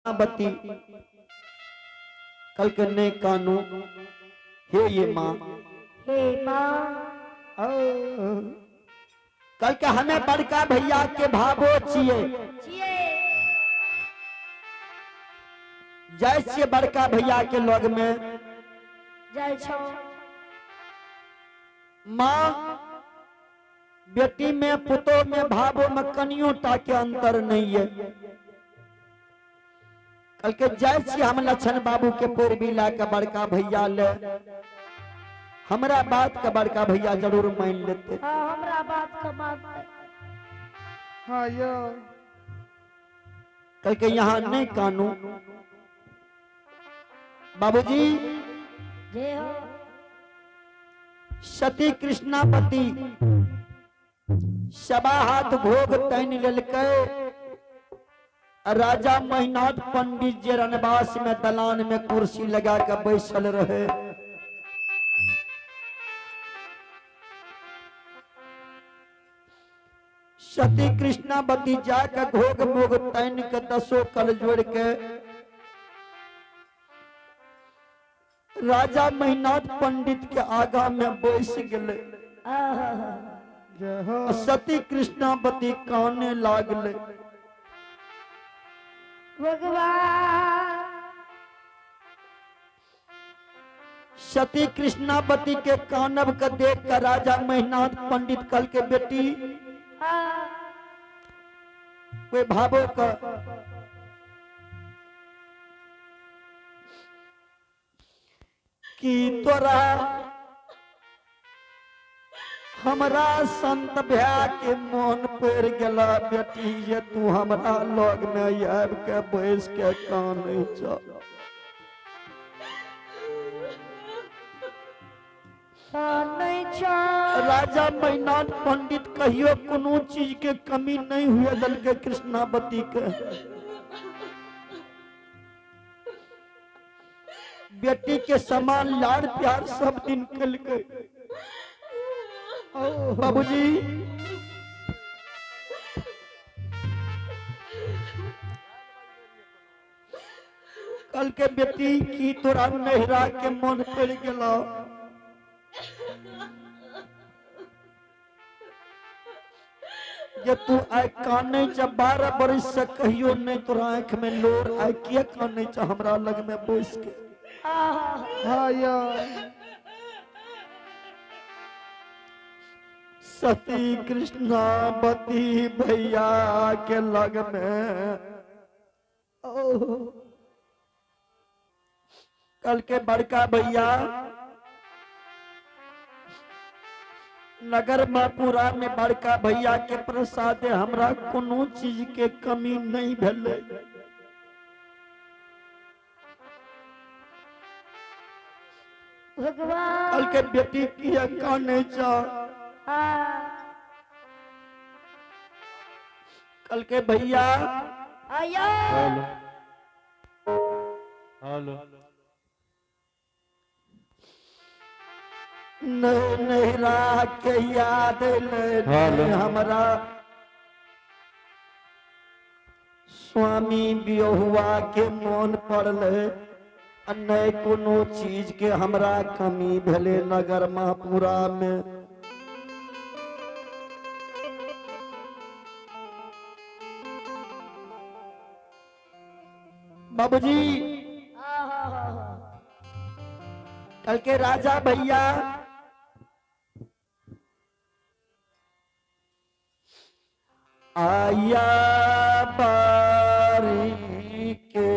बती कल करने कानू हे ये माँ हे माँ कल के हमें बड़का भैया के भावो छिए जैसे बड़का भैया के लग में जय छो माँ बेटी में पुतो में भावों में कनियों टा के अंतर नहीं है। कल के जैसे हम लक्षण बाबू के पूर्वीला का बड़का भैया ले हमरा बात का बड़का भैया जरूर मान लेते। हाँ हमरा बात का मान हाँ यो कल के यहाँ नहीं कानू बाबूजी जय हो सती कृष्णापति सबा हाथ भोग तैन लेलकै। राजा महिनाथ पंडित जी रनवास में दलान में कुर्सी लगा कर बैसल रहे। सती कृष्णावती जाकर भोग मोग तैन के 10 कल जोड़ के राजा महिनाथ पंडित के आगा में बैस गए। जय हो सती कृष्णावती काने लागले। भगवान सती कृष्णावती के कानब के देख कर राजा महिनाथ पंडित कल के बेटी हाँ कोई भावो का कि तोरा हमरा संत भैया के मन पड़ गला बेटी ये तू हमरा लग में आब के बैस के काने छ। नहीं छो राजा महिनाथ पंडित कहियो कोनो चीज के कमी नहीं हुए दल के कृष्णावती के। बेटी के समान लाड़ प्यार सब दिन कल गए। बाबूजी कल के बेटी की तोरा नहरा के मन पड़ गला। ये तू आय काने च 12 बरस से कहियो नहीं तोरा आंख में लोर आय के काने च हमरा लग में बैस के। हाँ यो सती कृष्णावती भैया के लग में कल के बड़का भैया नगर मापुरा में बड़का भैया के प्रसाद हमरा कोनो चीज के कमी नहीं भेले। भगवान कल के बेटी की काने चा हाँ कल के भैया आयो हेलो नहरा के याद ले हमरा स्वामी बिहुआ के मन पड़ले। नहीं कोनो चीज के हमरा कमी भेले नगर महापुरा में। बाबूजी कल के राजा भैया आया बारी के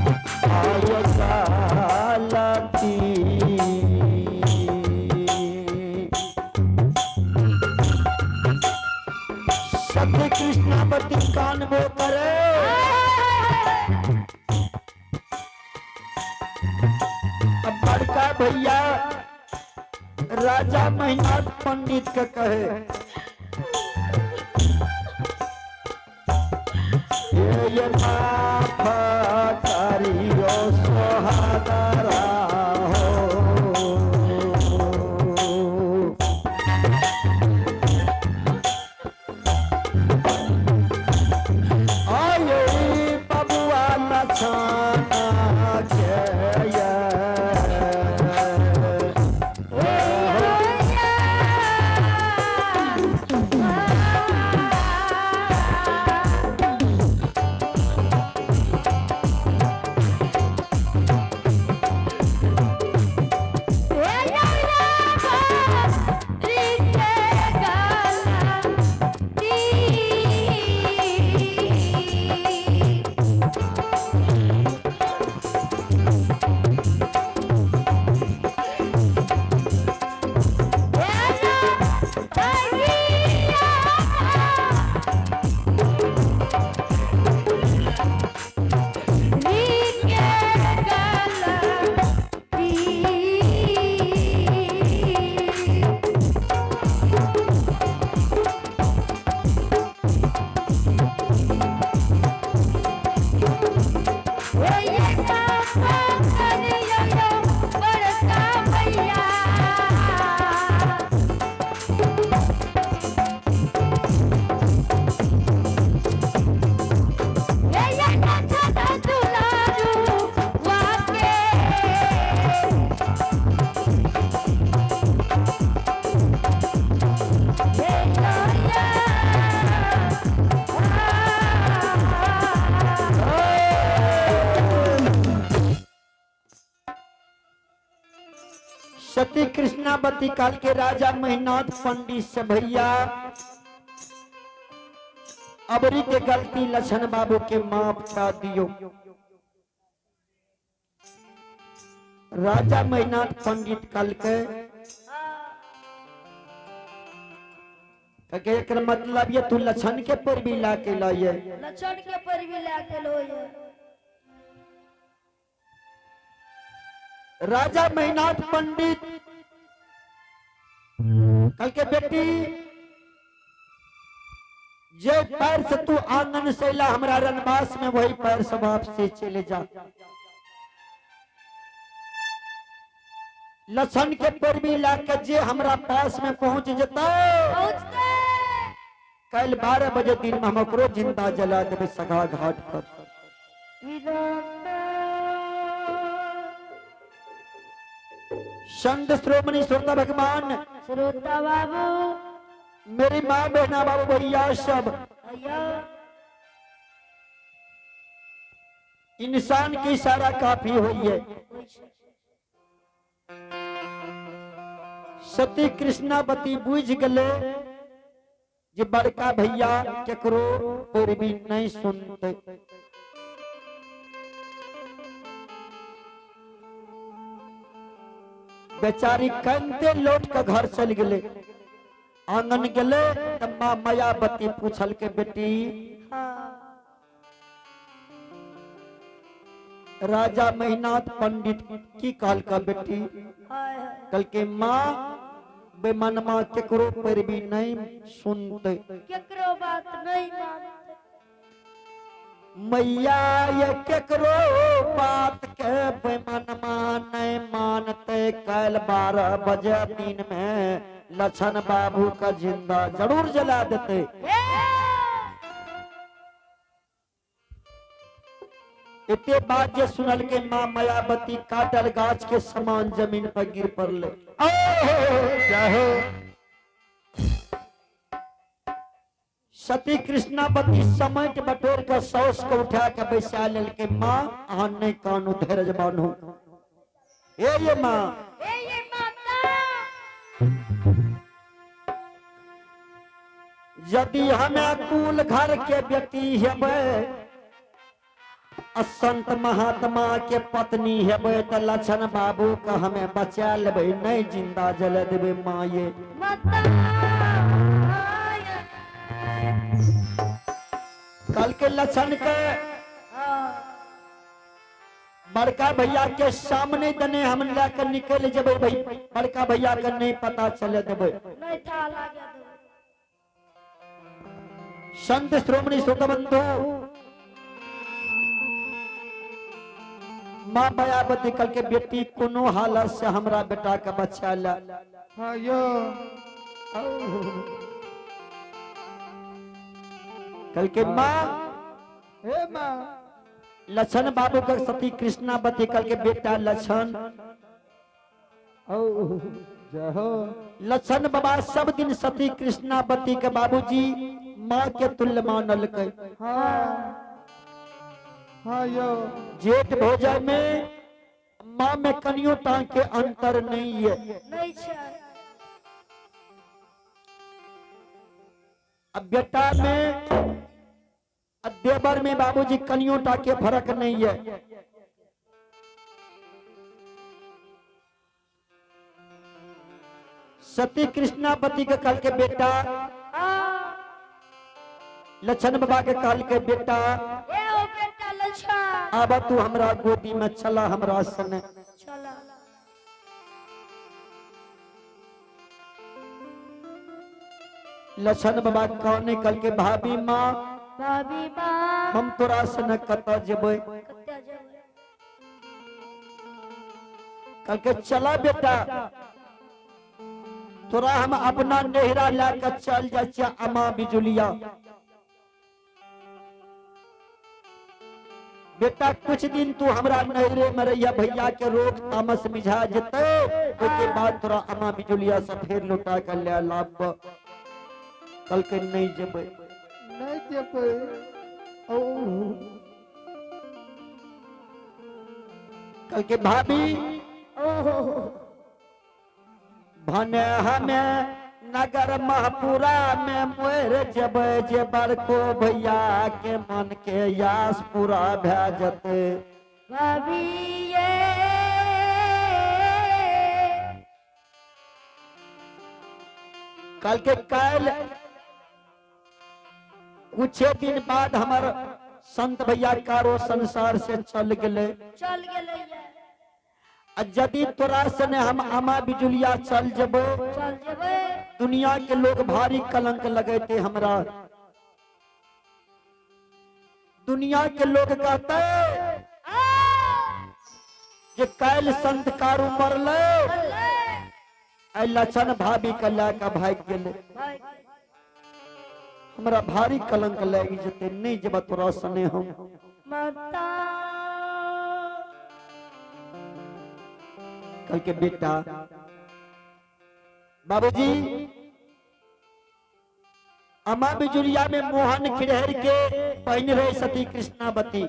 आय कालती सत्य कृष्णावती कानबो करे अब बड़का भैया राजा महिनाथ पंडित के कहे ये माफ करियो सोहागरा हो आये बबुआ लछना के सती कृष्णावती काल के राजा महिनाथ पंडित से भैया अबरी के गलती लछन बाबू के माफ कर दियो। राजा महिनाथ पंडित काल के एकर मतलब ये तू लछन के पर भी ला के लाइए लक्षण के पर भी लाके लोए राजा महिनाथ पंडित कल के बेटी जे पैर से तू आंगन से ला हमरा रनवास में वही पैर से वापसी चले जा। लछन के पर भी ला के जे हमरा पास में पहुंच जता कल 12 बजे दिन में हम ओकरो जिंदा जला देवे सगा घाट पर। संत श्रोमणी श्रोता भगवान श्रोता बाबू मेरी माँ बहना बाबू भैया सब भैया इंसान की इशारा काफी हुई है। सती कृष्णावती बुझ गले जे बड़का भैया केकरो पर भी नहीं सुनते। बेचारी कंते लौट के घर चल गले। आंगन गले तब माँ मायावती पूछल के बेटी राजा महिनाथ पंडित की काल का बेटी कल के माँ बेमनमा केकरो पर भी नहीं सुनते केकरो बात नहीं मानते मैया ये केकरो बात के बेमनमा नहीं मानते। कल 12 बजे दिन में लछन बाबू का जिंदा जरूर जला देते। इतने बात जे सुनल के माँ मायावती काटल गाछ के समान जमीन पर गिर पड़ले। सती कृष्णावती समेट बटोर के सौस को उठा के बैसा लेल के माँ अहाँ नहीं कानू धैर्य बानू। ये माँ ये माता यदि हमें कुल घर के बेटी हेबे संत महात्मा के पत्नी हेबै त लक्षण बाबू का हमें बचा लेबै, नहीं जिंदा जल देबै माये। माता कल के लक्षण के बड़का भैया के सामने दने हम लेकर निकल जेबै भाई, बड़का भैया के नहीं पता चले देबै। नहीं था लागे दो। संत श्रोमणी श्रोतबंधु माँ बयावती कल के बेटी कोनो हालत से हमरा बेटा के बचा ला। हाँ यो कल के माँ हे माँ लक्षण बाबू का सती कृष्णावती कल के बेटा लक्षण ओ जहो लक्षण बाबा सब दिन सती कृष्णावती के बाबूजी माँ के तुल्य मानल के। हाँ हाँ यो जेठ भोजन में माँ में कनियों टांग के अंतर नहीं है। नहीं छे। अब बेटा में अब देवर में बाबूजी कनियों टांग के फर्क नहीं है। सती कृष्णावती के कल के बेटा लक्षण बाबा के काल के बेटा ए ओ बेटा लक्षण अब तू हमरा गोदी में चला हमरा सने। चला लक्षण बाबा कहने कल के भाभी माँ भाभी माँ हम तोरा सने कत जेबै। कत्ते जेबै। कल के चला बेटा तोरा हम अपना नेहरा लेकर चल जा अमा बिजुलिया। बेटा कुछ दिन तू हमरा नहरे में रहिया, भैया के रोग तामस मिझा जते, उसके बाद तोरा अमा बिजुलिया से फिर लौटा कर ले लाभ। कल के नहीं जेबै। नहीं जेबै। ओ कल के भाभी ओहो भने हमें नगर महपुरा में मोर जेबै, जे बड़को भैया के मन के यास पूरा भै जते। भाभी ये कल के काल कुछ दिन बाद हमार संत भैया कारो संसार से चल गए। चल गेलै ये। यदि तोरा सने हम अमा बिजुलिया चल जेबै, चल जेबै। दुनिया के लोग भारी कलंक लगेते हमरा। दुनिया के लोग कहते जे काल संत कारू मरले, आई लक्षण भाभी के लेकर भाग गेले। भाई हमरा भारी कलंक लगी जते नहीं जब तोरा सने हम। माता कल के बेटा बाबूजी अमा बिजुलिया में मोहन खिरहर के पहन रहे सती कृष्णावती।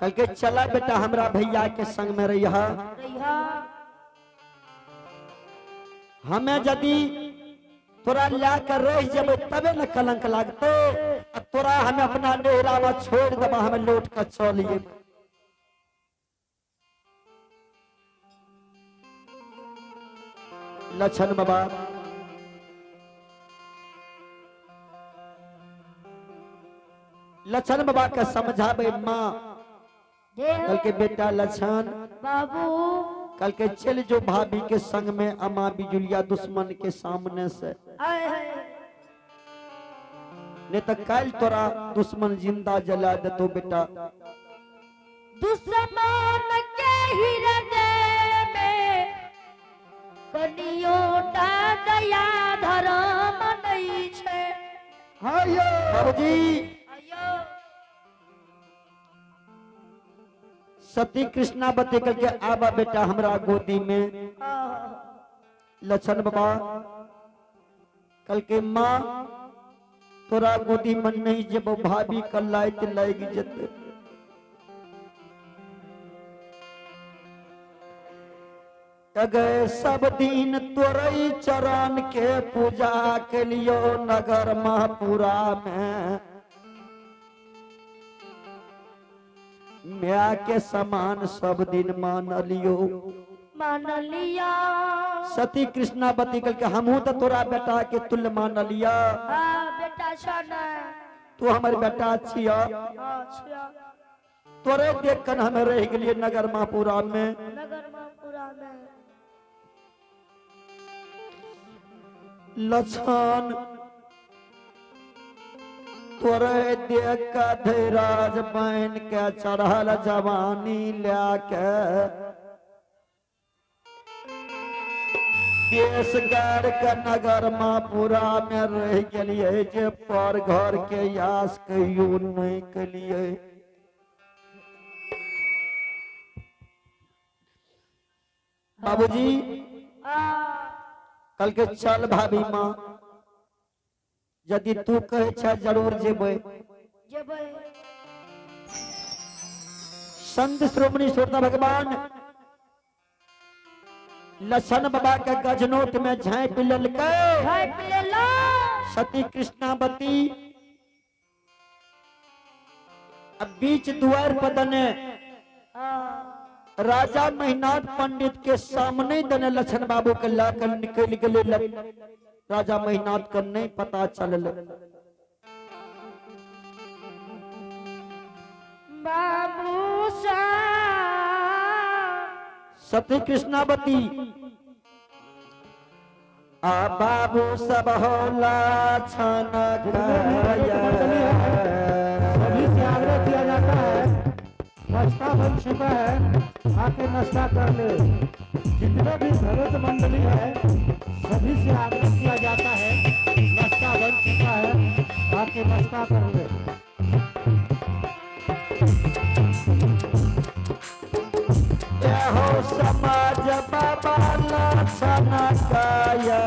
कल के चला बेटा हमरा भैया के संग में रहिया। हमें यदि तोरा लाकर रह जेबै तबे न कलंक लागते। तोरा हमें अपना डेरा में छोड़ देबा, हमें लौट कर चलिए। लक्षण बाबा लक्षण बाबा के समझाबे माँ। कल के बेटा लक्षण बाबू कल के चल जो भाभी के संग में अमा बिजुलिया दुश्मन के सामने से, आए हाय नहीं तो कल तोरा दुश्मन जिंदा जला देतो बेटा। दुश्मन के हृदय में कनियोटा दया धर्म नहीं छे। हाँ यो बाबूजी आयो सती कृष्णावती कल के आबा बेटा हमरा गोदी में। लक्षण बाबा कल के माँ तोरा गोदी में नहीं जब भाभी कल लाइट लग जते। गए सब दिन तोरई चरण के पूजा के लियो नगर महापुरा में म्या के समान सब दिन मान लियो मान लिया सती कृष्णावती कल के हमहू तो तोरा बेटा के तुल्य मान लिया बेटा छन तू हमारे बेटा छिया तोरे देख कर हमें रह गए नगर महापुरा में नगर महापुरा में लछन तोरे देख का धैराज बन के चढ़ल जवानी लेके देश गाड़ के नगर महापुरा में रह गए जे पर घर के यास कहियो नहीं कलिए बाबूजी कल के चल भाभी माँ यदि तू कहे छ जरूर जेबे संत श्रोमणी श्रोता भगवान लछन बाबा के गजनोट में झाँप ललके सती कृष्णावती अब बीच द्वार पदने राजा महिनाथ पंडित के सामने दने लछन बाबू के लाकर निकल गए राजा महिनाथ का नहीं पता चल बाबू सा सती कृष्णावती आ बाबू सब होला छन सभी से आग्रह किया जाता है नाश्ता बन चुका है आके नाश्ता कर ले जितने भी भगत मंडली है सभी से आग्रह किया जाता है नाश्ता बन चुका है आके नाश्ता कर ले हो समाज बाबा लछन काया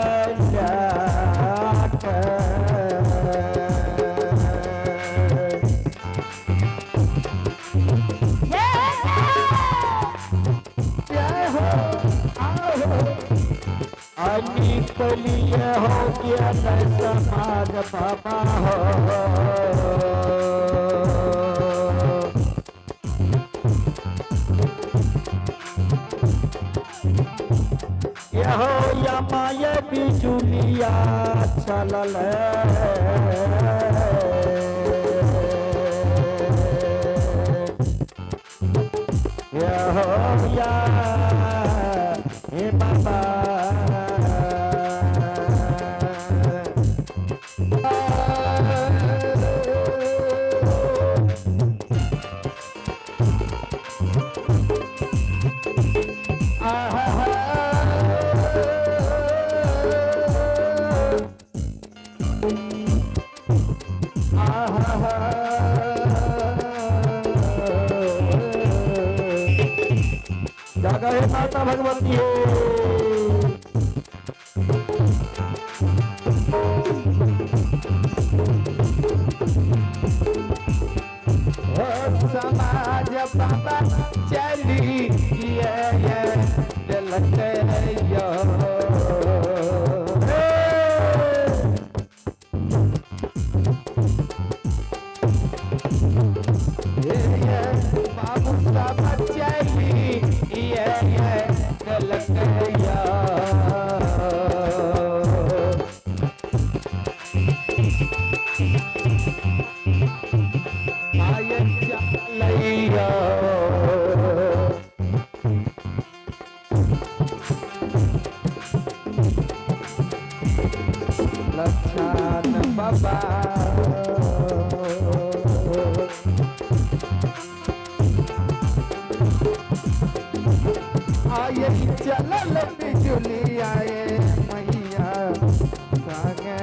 निकलिए हो गया समाज बाबा हो यहो यमाय बिजुलिया चलल यहो या हे बाबा जागा है माता भगवती हो समाज बाबा चली चलते बाबू साहब चली चलते लछन बाबा आये चलल बिजुली आए मैया संगे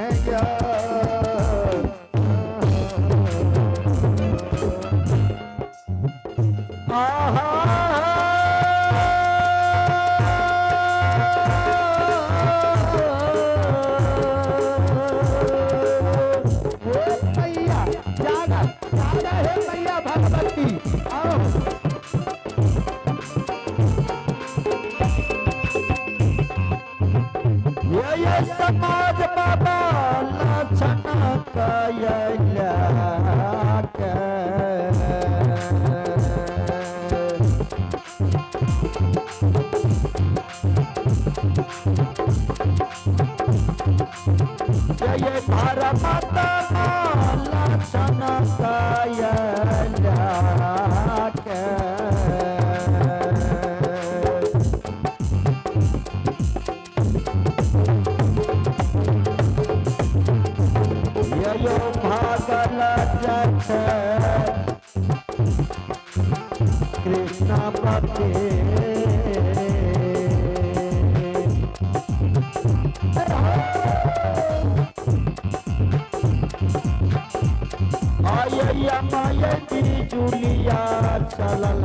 कयला के जय धर्म लक्षण कयला के यो भागल जठ कृष्ण पते आय माय बिजुलिया चलल